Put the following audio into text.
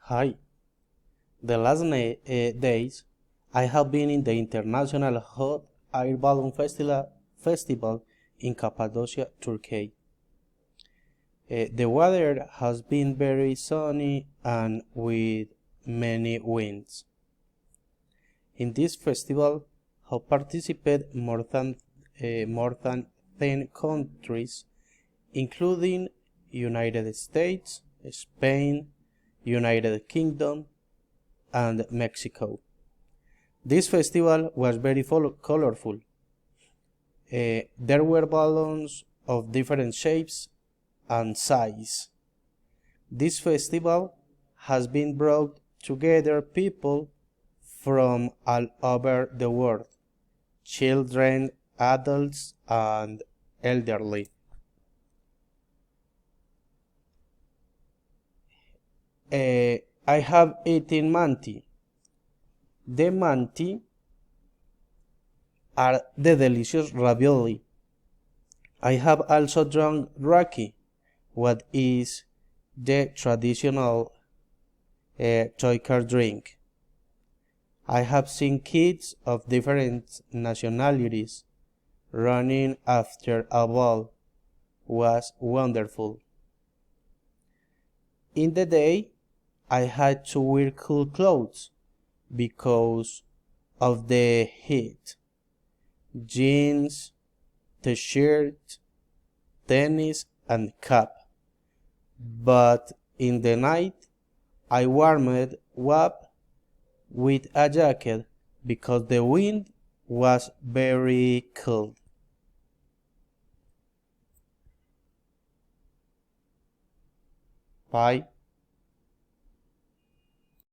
Hi. The last days, I have been in the International Hot Air Balloon Festival in Cappadocia, Turkey. The weather has been very sunny and with many winds. In this festival have participated more than 10 countries, including United States, Spain, United Kingdom, and Mexico. This festival was very colorful. There were balloons of different shapes and size. This festival has been brought together people from all over the world, children, adults, and elderly. I have eaten manti. The manti are the delicious ravioli. I have also drunk raki, what is the traditional Troika drink. I have seen kids of different nationalities running after a ball. Was wonderful. In the day, I had to wear cool clothes because of the heat. Jeans, t-shirt, tennis, and cap. But in the night, I warmed up with a jacket because the wind was very cold. Bye.